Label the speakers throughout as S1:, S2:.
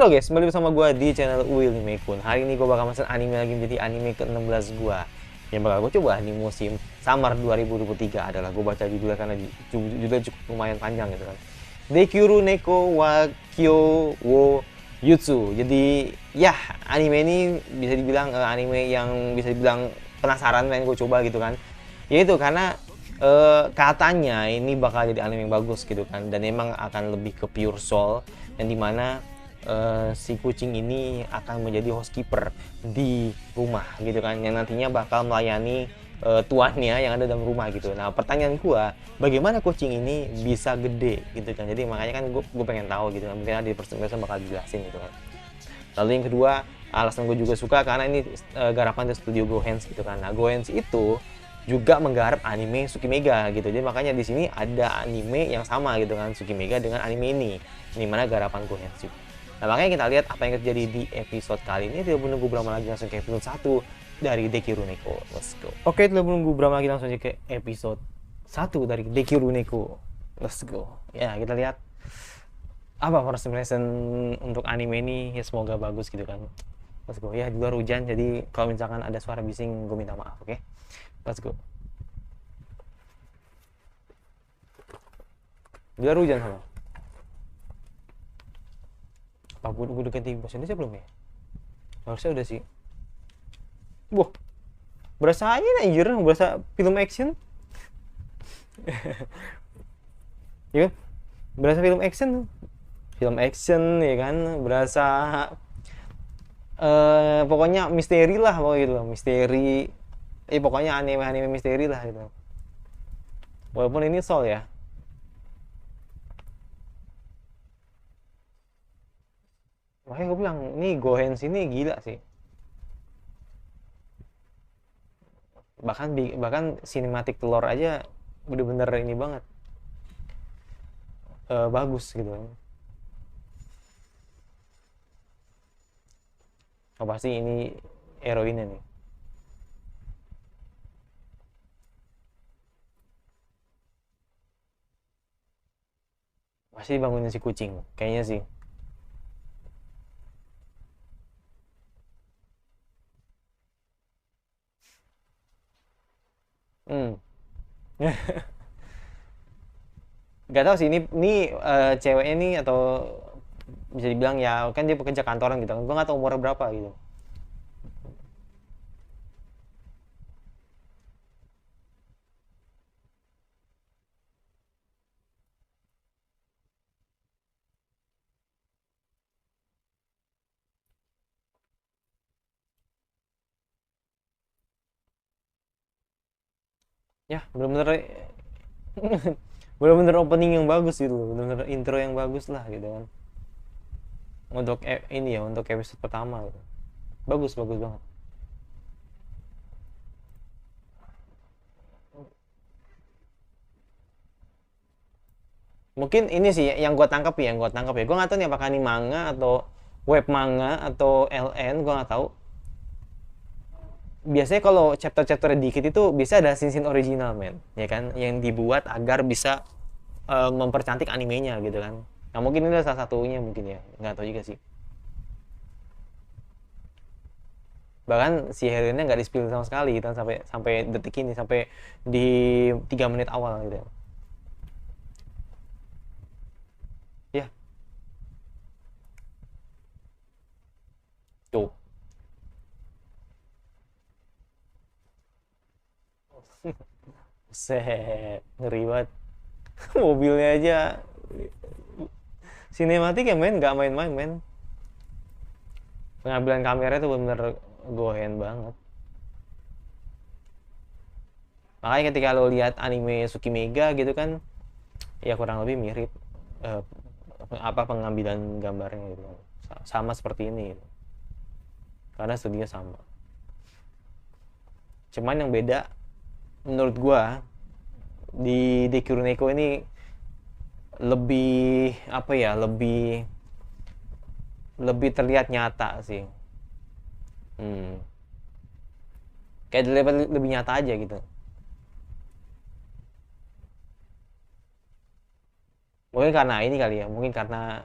S1: Halo guys, kembali bersama gue di channel Will Nimekun. Hari ini gue bakal masuk anime lagi menjadi anime ke-16 gue. Yang bakal gue coba di musim Summer 2023 adalah, gue baca judulnya karena judulnya cukup lumayan panjang gitu kan. Dekyuru Neko wa Kyo wo Yutsu. Jadi ya, anime ini bisa dibilang anime yang bisa dibilang penasaran, pengen gue coba gitu kan. Yaitu karena katanya ini bakal jadi anime yang bagus gitu kan, dan emang akan lebih ke pure soul, yang dimana si kucing ini akan menjadi housekeeper di rumah gitu kan, yang nantinya bakal melayani tuannya yang ada dalam rumah gitu. Nah, pertanyaan gua, bagaimana kucing ini bisa gede gitu kan? Jadi makanya kan gue pengen tahu gitu kan, mungkin di persen bakal dijelasin gitu kan. Lalu yang kedua, alasan gue juga suka karena ini garapan dari studio Gohens gitu kan. Nah, Gohens itu juga menggarap anime Tsukimega gitu. Jadi makanya di sini ada anime yang sama gitu kan, Tsukimega dengan anime ini mana garapan Gohens juga. Nah, makanya kita lihat apa yang terjadi di episode kali ini. Tidak menunggu berapa lagi, langsung ke episode 1 dari Dekiru Neko. Let's go. Oke, tidak menunggu berapa lagi, langsung aja ke episode 1 dari Dekiru Neko. Let's go. Ya, kita lihat apa first impression untuk anime ini. Ya, semoga bagus gitu kan. Let's go. Ya, di luar hujan, jadi kalau misalkan ada suara bising, gue minta maaf, oke? Let's go. Di luar hujan sama. Apa gue ganti bahasa Indonesia belum ya? Harusnya udah sih. Wah, berasa aja anjir, berasa film action. Ya kan? Berasa film action. Film action ya kan, berasa pokoknya misteri lah pokoknya gitu, misteri. Pokoknya anime-anime misteri lah gitu. Walaupun ini soul ya. Makanya gue bilang, ini Gohens ini gila sih. Bahkan sinematik telur aja bener-bener ini banget, bagus gitu. Oh, pasti ini heroinnya nih. Pasti bangunin si kucing kayaknya sih. Hmm. Gak tahu sih ini ceweknya nih, atau bisa dibilang ya kan dia pekerja kantoran gitu. Gue nggak tahu umurnya berapa gitu. Ya, bener-bener bener-bener opening yang bagus gitu, bener-bener intro yang bagus lah gitu kan. Untuk ini ya, untuk episode pertama gitu. Bagus bagus banget. Mungkin ini sih yang gue tangkap ya, gue nggak tahu nih apakah ini manga atau web manga atau LN, gue nggak tahu. Biasanya kalau chapter-chapter dikit itu bisa ada scene original men, ya kan, yang dibuat agar bisa mempercantik animenya gitu kan. Nah, mungkin ini salah satunya mungkin ya, nggak tahu juga sih. Bahkan si heroinnya nggak di spill sama sekali gitu kan, sampai sampai detik ini, sampai di 3 menit awal gitu ya. Tuh. Set, ngeri banget. Mobilnya aja sinematik ya men, nggak main-main men. Pengambilan kamera itu bener gohen banget. Makanya ketika lo lihat anime Tsukimega gitu kan, ya kurang lebih mirip eh, apa pengambilan gambarnya gitu kan. Sama seperti ini gitu. Karena studinya sama. Cuman yang beda menurut gua di Dekiru Neko ini lebih apa ya, lebih lebih terlihat nyata sih. hmm. Kayak lebih nyata aja gitu. Mungkin karena ini kali ya, mungkin karena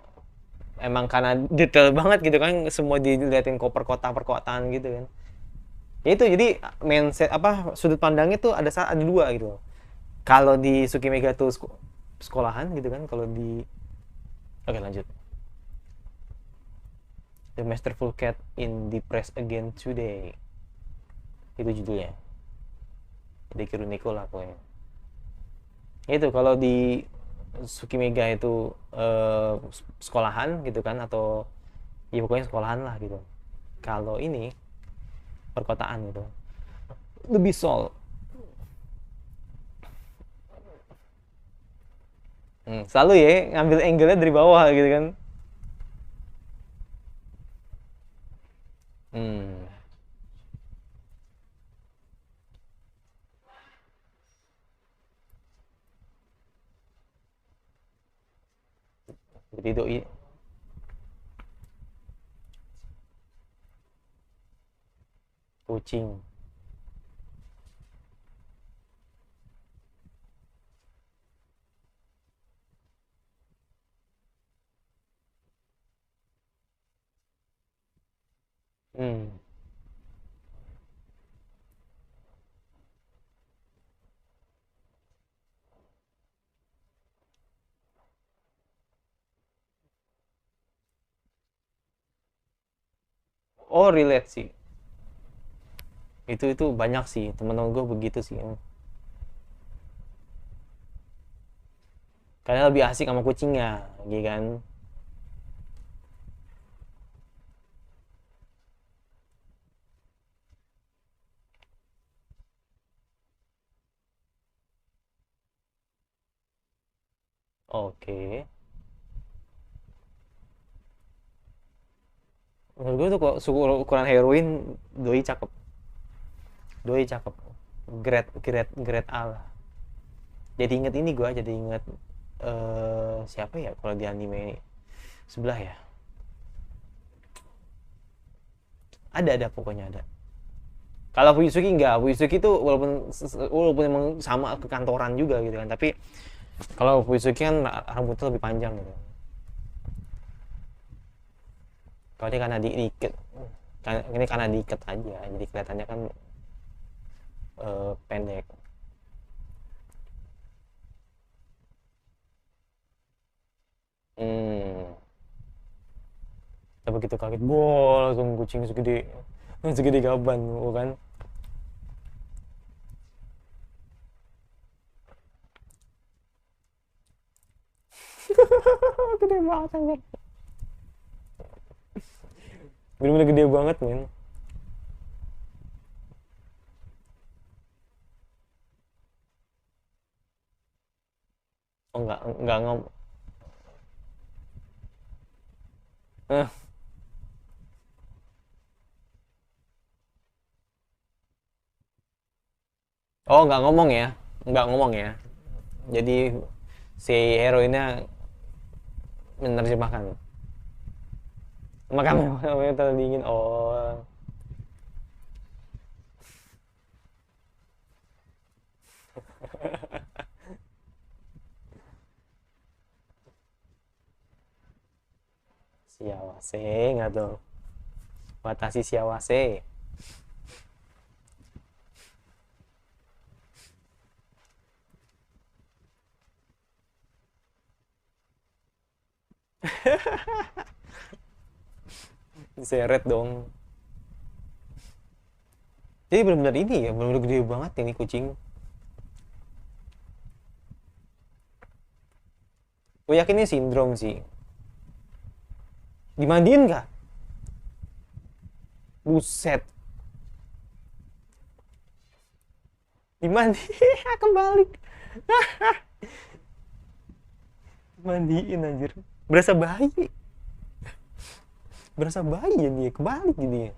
S1: emang karena detail banget gitu kan, semua diliatin kok perkotaan gitu kan. Ya itu jadi mindset apa sudut pandangnya tuh ada dua gitu. Kalau di Sukimega tuh sekolahan gitu kan, kalau di oke lanjut. The Masterful Cat in Depressed Again Today. Itu judulnya. Deki Runiko lah pokoknya. Itu kalau di Sukimega itu sekolahan gitu kan, atau ya pokoknya sekolahan lah gitu. Kalau ini perkotaan gitu. Lebih soul. Selalu ya ngambil angle-nya dari bawah gitu kan. Hmm. Jadi doi kucing. Hmm. Oh relate sih. Itu banyak sih temen-temen gue begitu sih. Karena lebih asik sama kucingnya, gitu kan. Oke. Menurut gue tuh kok ukuran heroin doi cakep. Doi cakep. Grade grade grade A lah. Jadi inget ini gue, jadi inget siapa ya kalau di anime sebelah ya. Ada pokoknya ada. Kalau Fuyusuki enggak, Fuyusuki tuh walaupun emang sama ke kantoran juga gitu kan, tapi kalau Fuyusuki kan rambutnya lebih panjang gitu. Kalau ini karena diikat, ini karena diikat aja, jadi kelihatannya kan pendek. Hmm. Tapi begitu kaget, wow langsung kucing segede gaban, kan? Gede banget anjir. Bener-bener gede banget men. Oh enggak eh, oh enggak ngomong ya, enggak ngomong ya. Jadi si heroinnya menerjemahkan. Makanya namanya terlalu dingin. Oh, siawase nggak tuh. Watashi siawase. Seret dong. Jadi benar-benar ini ya, benar-benar gede banget ini kucing. Gue yakin ini sindrom sih. Dimandiin nggak? Buset. Dimandiin kembali. Mandiin anjir. Berasa bayi. Berasa bayi jadi ya, kebalik jadi ya.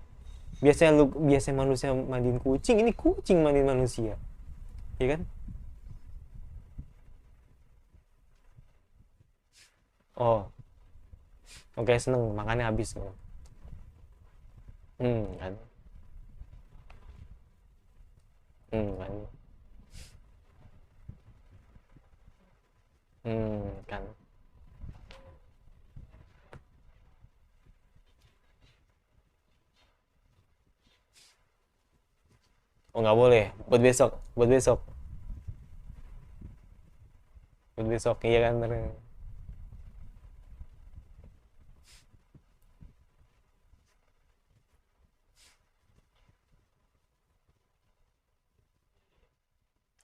S1: Biasanya manusia mandiin kucing, ini kucing mandiin manusia. Ya kan? Oh, oke seneng makannya habis. Kan. Kan. Kan. Oh nggak boleh. Buat besok. Buat besok. Buat besok. Iya kan? Bener.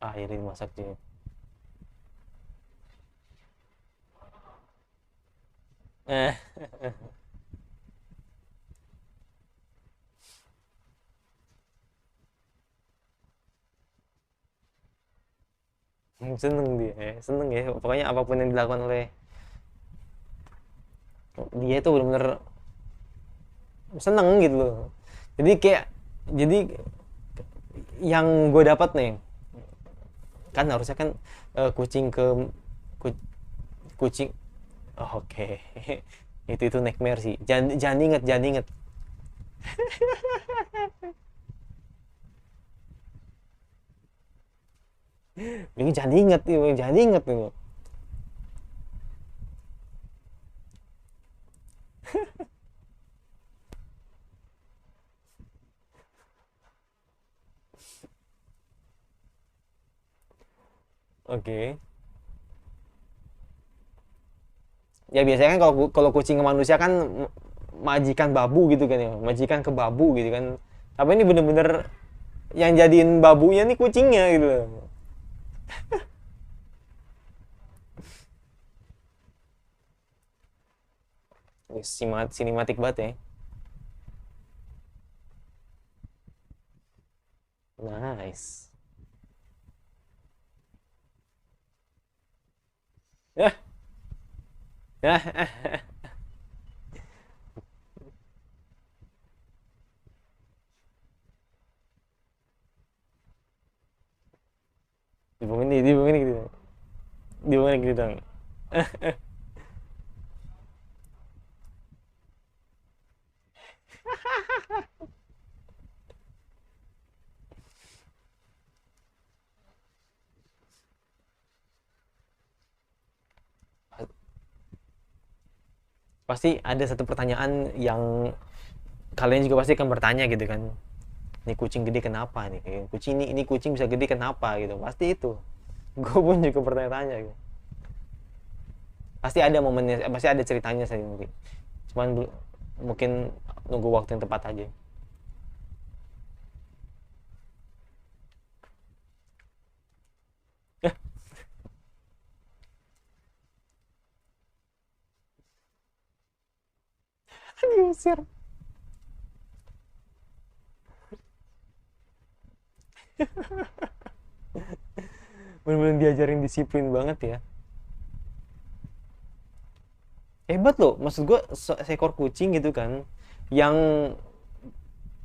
S1: Ah, jadi dimasak cuy. Eh, seneng dia. Seneng ya. Pokoknya apapun yang dilakukan oleh dia itu bener-bener seneng gitu loh. Jadi kayak jadi yang gue dapat nih kan harusnya kan kucing ke ku- kucing. Oh, oke. Okay. Itu nightmare sih, jangan jangan inget, jangan inget. Ini jangan inget, jangan inget itu. Oke. Okay. Ya biasanya kan kalau kalau kucing ke manusia kan majikan babu gitu kan ya, majikan ke babu gitu kan. Apa ini bener-bener yang jadiin babunya nih kucingnya gitu loh. Sinematik banget ya. Nice. Ya, ya, dibungin gitu, dibungin gitu dong. Pasti ada satu pertanyaan yang kalian juga pasti akan bertanya gitu kan. Ini kucing gede kenapa nih? Kucing ini kucing bisa gede kenapa gitu. Pasti itu. Gue pun juga bertanya-tanya gitu. Pasti ada momennya, pasti ada ceritanya saya nanti. Cuman mungkin nunggu waktu yang tepat aja. Diusir. Bener-bener diajarin disiplin banget ya. Hebat loh, maksud gue seekor kucing gitu kan, yang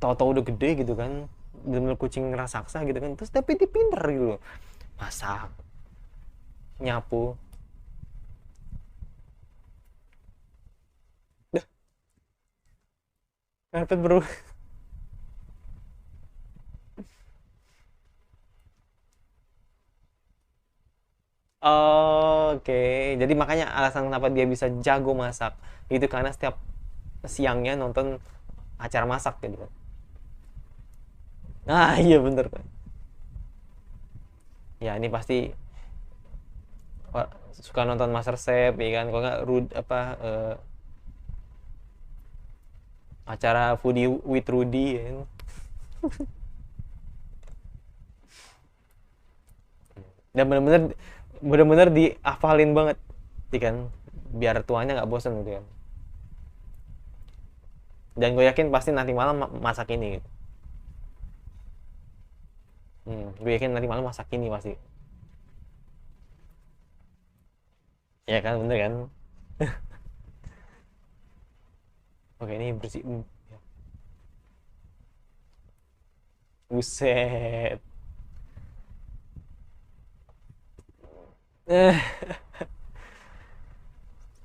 S1: tahu-tahu udah gede gitu kan, bener-bener kucing raksasa gitu kan, terus tapi dia pinter gitu loh, masak, nyapu. Dah, ngapet bro. Oke, jadi makanya alasan kenapa dia bisa jago masak itu karena setiap siangnya nonton acara masak gitu kan. Nah iya bener kan. Ya ini pasti suka nonton Master Chef ya kan, kalau nggak apa acara Foodie with Rudy ya kan? Dan bener-bener dihafalin banget ya kan, biar tuanya nggak bosan gitu kan. Dan gue yakin pasti nanti malam masak ini gitu. Gue yakin nanti malam masak ini pasti. Ya kan bener kan. Oke ini bersih. Buset. eh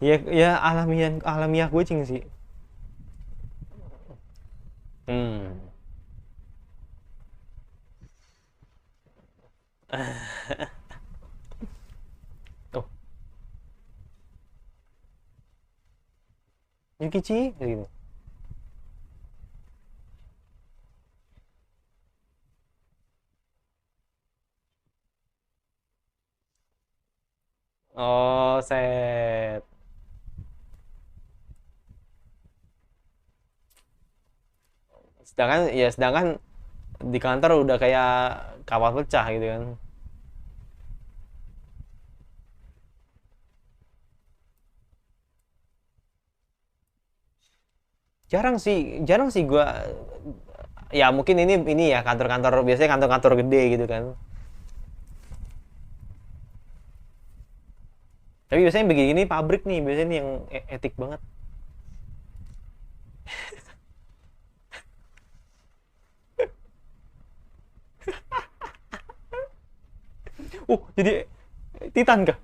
S1: ya ya alamiah alamiah kucing sih. hmm oh Yukichi gitu. Oh, set. Sedangkan di kantor udah kayak kapal pecah gitu kan. Jarang sih gua, ya mungkin ini ya kantor-kantor, biasanya kantor-kantor gede gitu kan. Tapi biasanya begini pabrik nih, biasanya nih yang etik banget. Jadi Titan kah?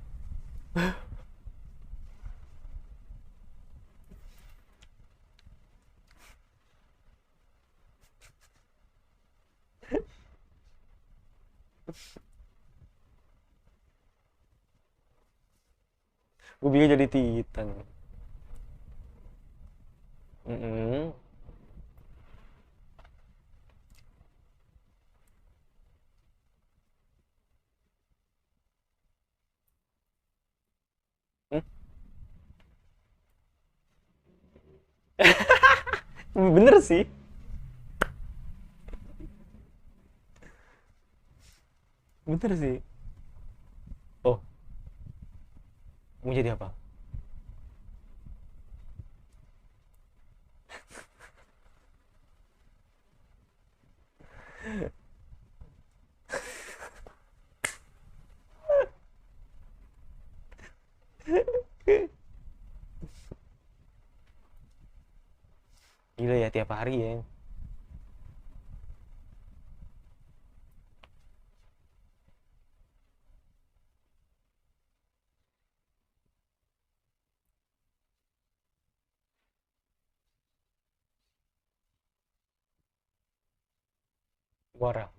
S1: Gue bingung jadi Titan. Mm-mm. Hmm? Bener sih. Bener sih. Oh, mau jadi apa? Gila ya, tiap hari ya. Wara.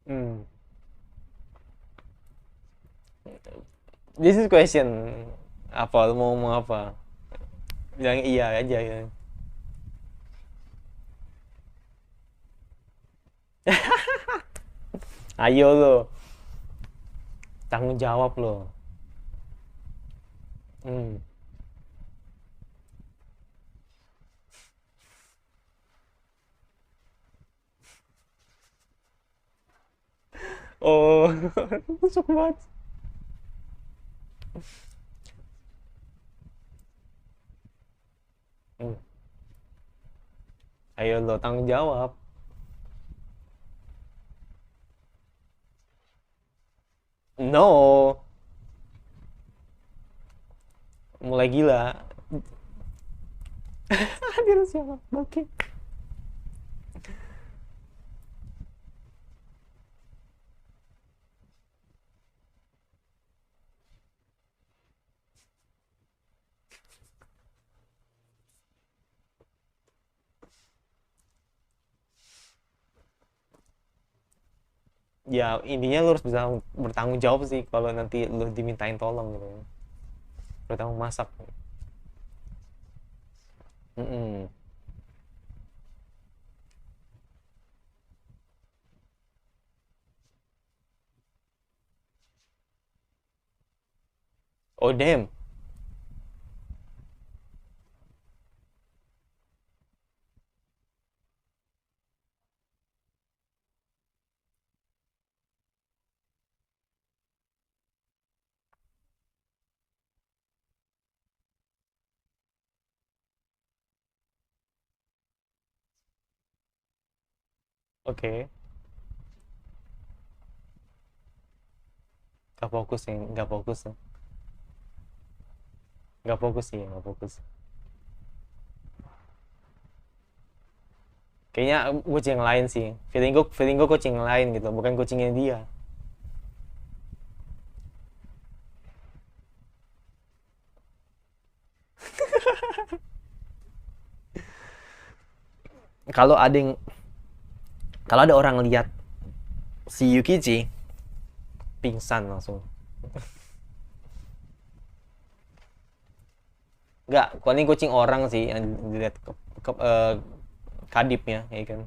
S1: Hmm. This is question. Apa? Lu mau ngomong apa? Bilang iya aja ya. Ayo lo, tanggung jawab lo. Hmm. Oh, busuk banget. Hmm. Ayo lo, tanggung jawab. No, mulai gila. Hadir siapa? Oke. Ya intinya lu harus bisa bertanggung jawab sih kalau nanti lu dimintain tolong gitu. Bertanggung masak. Mm-mm. Oh damn. Oke. Gak fokus ya, gak fokus ya. Gak fokus sih, gak fokus. Kayaknya kucing yang lain sih. Feeling gue kucing yang lain gitu, bukan kucingnya dia. Kalau ada yang, kalau ada orang lihat si Yukichi, pingsan langsung. Nggak, paling kucing orang sih yang dilihat ke kadipnya, ya kan.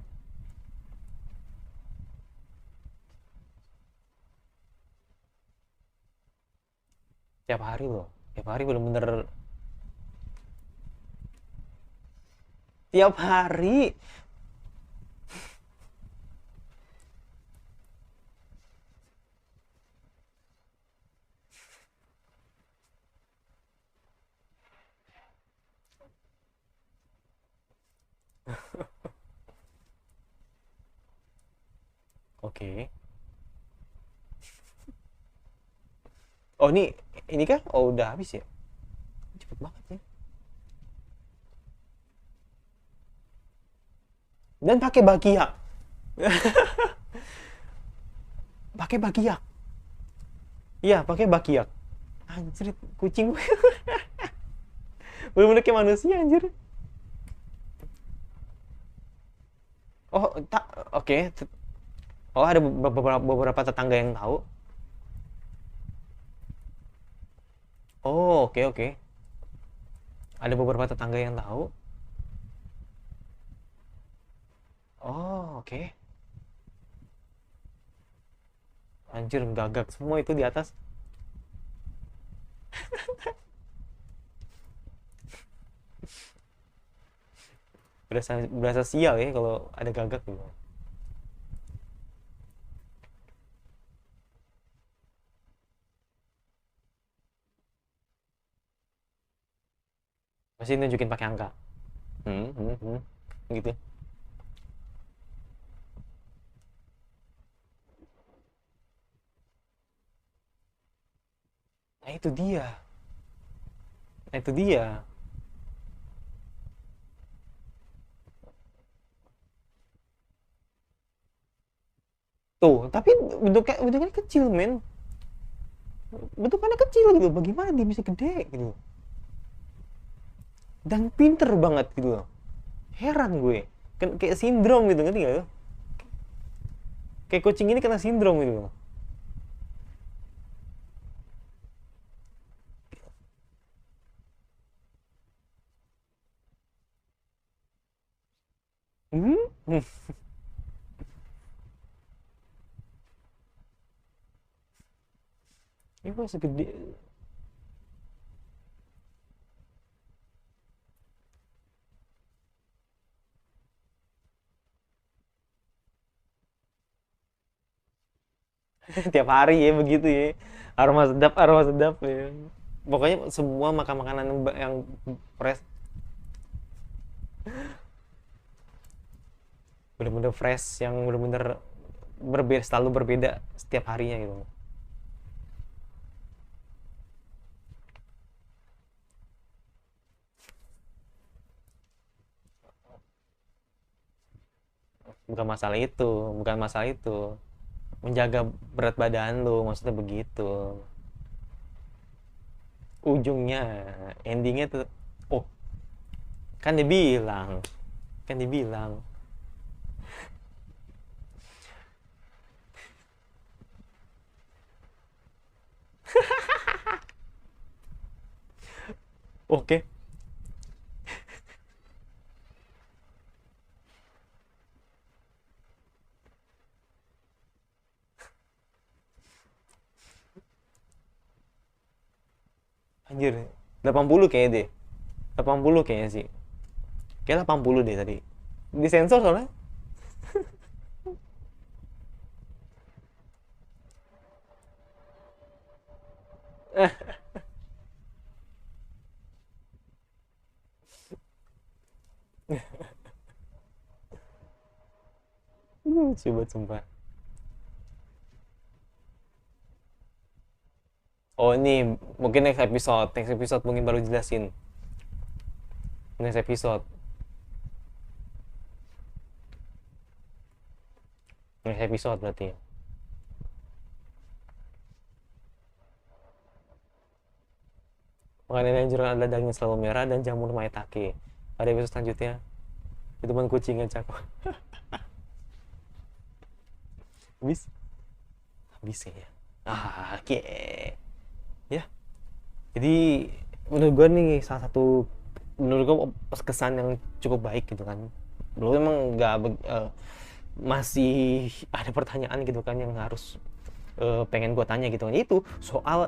S1: Tiap hari loh. Tiap hari bener-bener tiap hari. Oke. Oh ini kah? Oh udah habis ya? Cepet banget ya. Dan pakai bakiak. Pakai bakiak. Iya, pakai bakiak. Anjir, kucing gue. Bener-bener kayak manusia anjir. Oh, tak oke. Oh, ada beberapa tetangga yang tahu. Oh, oke oke. Ada beberapa tetangga yang tahu. Oh, oke. Anjir, gagak semua itu di atas. Berasa berasa sial ya kalau ada gagak gitu. Masih nunjukin pakai angka. Gitu. Nah, itu dia. Nah, itu dia. Tuh, tapi bentuknya kecil, men. Bentukannya kecil gitu. Bagaimana dia bisa gede gitu? Dan pinter banget gitu. Heran gue. Kayak sindrom gitu, ngerti gak? Kayak kucing ini kena sindrom gitu. Hmm? Ini kok segede. Tiap hari ya begitu ya. Aroma sedap ya. Pokoknya semua makan makanan yang fresh, bener-bener fresh, yang bener-bener berbeda, selalu berbeda setiap harinya gitu. Bukan masalah itu, bukan masalah itu. Menjaga berat badan lu, maksudnya begitu. Ujungnya, endingnya tuh, oh, kan dibilang, kan dibilang. Oke. Anjir, 80 kayaknya deh. 80 kayaknya sih. Kayak 80 deh tadi. Disensor soalnya. Coba sumpah. Oh ini mungkin next episode mungkin baru jelasin. Next episode, next episode berarti ya. Makanan yang anjuran adalah daging selalu merah dan jamur maitake. Pada episode selanjutnya, itu teman kucing yang cakep. Habis? Habis ya. Ah, oke. Ya. Jadi menurut gue nih salah satu, menurut gue kesan yang cukup baik gitu kan. Belum emang nggak masih ada pertanyaan gitu kan yang harus pengen gue tanya gitu kan, itu soal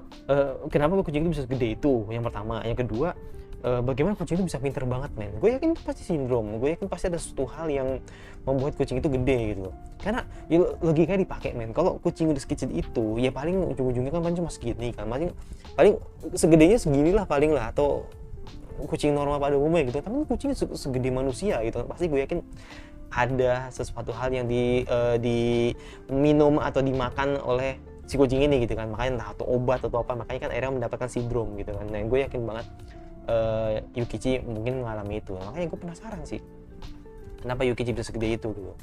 S1: kenapa kucing itu bisa segede itu, yang pertama. Yang kedua, bagaimana kucing itu bisa pinter banget, men. Gue yakin itu pasti sindrom, gue yakin pasti ada suatu hal yang membuat kucing itu gede gitu loh. Karena ya, logikanya dipakai, men. Kalau kucing udah sekecil itu, ya paling ujung-ujungnya kan cuma segini kan, paling segedenya seginilah paling lah, atau kucing normal pada umumnya gitu. Tapi kucing segede manusia gitu, pasti gue yakin ada sesuatu hal yang diminum atau dimakan oleh si kucing ini gitu kan, makanya entah atau obat atau apa, makanya kan akhirnya mendapatkan sindrom gitu kan. Nah, gue yakin banget Yukichi mungkin mengalami itu. Makanya gue penasaran sih kenapa Yukichi bisa segede itu gitu.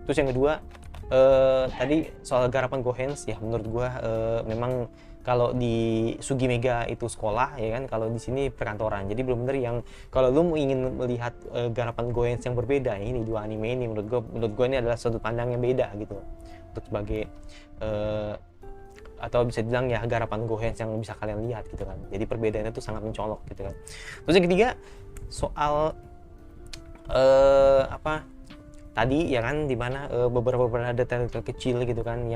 S1: Terus yang kedua, tadi soal garapan Gohens, ya menurut gue memang kalau di Sugimega itu sekolah ya kan, kalau di sini perkantoran. Jadi benar-benar yang kalau lu ingin melihat garapan Gohens yang berbeda, ini dua anime ini menurut gue ini adalah sudut pandang yang beda gitu untuk sebagai atau bisa bilang ya garapan Gohens yang bisa kalian lihat gitu kan. Jadi perbedaannya tuh sangat mencolok gitu kan. Terus yang ketiga soal apa tadi ya kan, dimana beberapa detail kecil gitu kan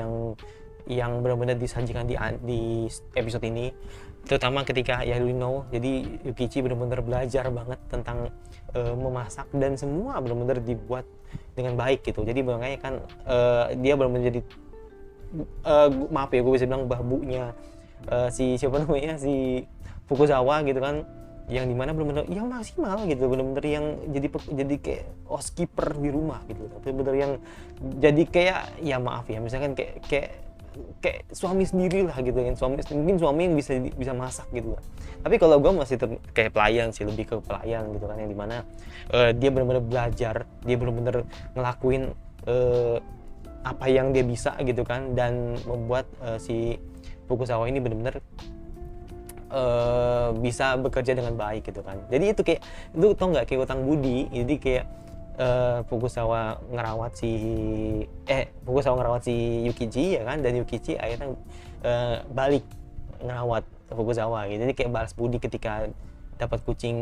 S1: yang benar-benar disajikan di episode ini, terutama ketika Yaruino. Jadi Yukichi benar-benar belajar banget tentang memasak, dan semua benar-benar dibuat dengan baik gitu. Jadi makanya kan dia benar-benar jadi maaf ya gue bisa bilang babunya si siapa namanya, si Fukuzawa gitu kan, yang dimana benar-benar yang maksimal gitu, benar-benar yang jadi kayak housekeeper di rumah gitu, tapi benar yang jadi kayak ya maaf ya misalkan kayak suami sendiri lah gitu kan, mungkin suami yang bisa masak gitu lah. Tapi kalau gue masih kayak pelayan sih, lebih ke pelayan gitu kan, yang dimana dia benar-benar belajar, dia benar-benar ngelakuin apa yang dia bisa gitu kan, dan membuat si Fukuzawa ini benar-benar bisa bekerja dengan baik gitu kan. Jadi itu kayak, lu tau nggak, kayak utang budi. Jadi kayak Fukuzawa ngerawat si Yukichi ya kan, dan Yukichi akhirnya balik ngerawat Fukuzawa gitu. Jadi kayak balas budi ketika dapat kucing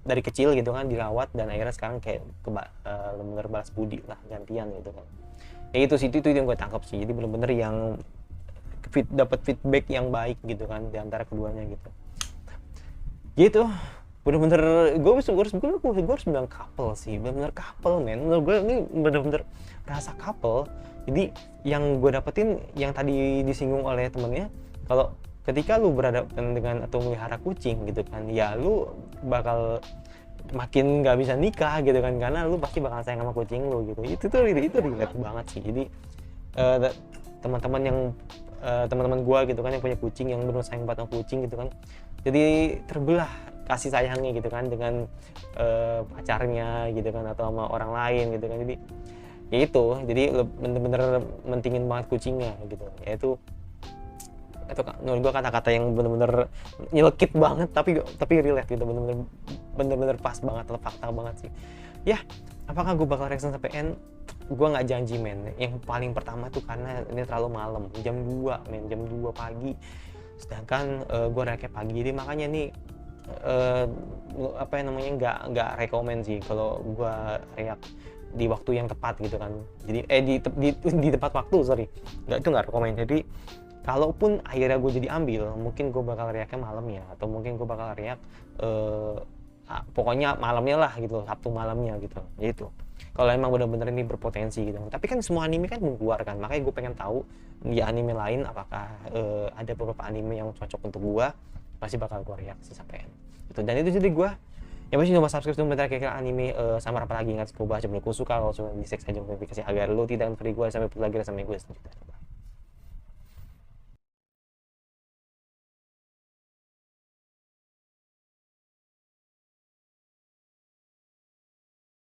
S1: dari kecil gitu kan, dirawat, dan akhirnya sekarang kayak bener-bener balas budi lah, gantian gitu kan. Ya itu sih, itu yang gue tangkap sih. Jadi bener-bener yang dapat feedback yang baik gitu kan di antara keduanya gitu. Bener-bener gue harus bilang couple sih, bener-bener couple, men. Menurut gue ini bener-bener rasa couple. Jadi yang gue dapetin yang tadi disinggung oleh temennya, kalau ketika lu berhadapan dengan atau melihara kucing gitu kan, ya lu bakal makin nggak bisa nikah gitu kan, karena lu pasti bakal sayang sama kucing lu gitu. Itu relate banget sih. Jadi teman-teman gue gitu kan yang punya kucing, yang benar sayang banget sama kucing gitu kan, jadi terbelah kasih sayangnya gitu kan dengan pacarnya gitu kan, atau sama orang lain gitu kan. Jadi ya itu, jadi bener-bener mentingin banget kucingnya gitu. Ya itu menurut gue kata-kata yang bener-bener nyelekit banget, tapi relate gitu, bener-bener pas banget, fakta banget sih. Ya, apakah gue bakal reaction sampai end? Gue nggak janji, men. Yang paling pertama tuh karena ini terlalu malam, jam 2 pagi, sedangkan gue react pagi, jadi makanya nih apa yang namanya nggak rekomen sih kalau gue react di waktu yang tepat gitu kan. Jadi di tepat waktu, sorry, nggak rekomen. Jadi kalaupun akhirnya gue jadi ambil, mungkin gue bakal reactnya malam ya, atau mungkin gue bakal react pokoknya malamnya lah gitu, Sabtu malamnya gitu. Itu kalau emang benar-benar ini berpotensi gitu. Tapi kan semua anime kan mengeluarkan, makanya gue pengen tahu di anime lain apakah ada beberapa anime yang cocok untuk gue, pasti bakal gue reaksi sampai itu. Dan itu jadi gue yang pasti coba subscribe untuk kira-kira anime sama apa lagi. Ingat gue bahas jam suka, kalau suka di share saja notifikasi agar lo tidak menjadi gue sampai lagi sama gue selanjutnya.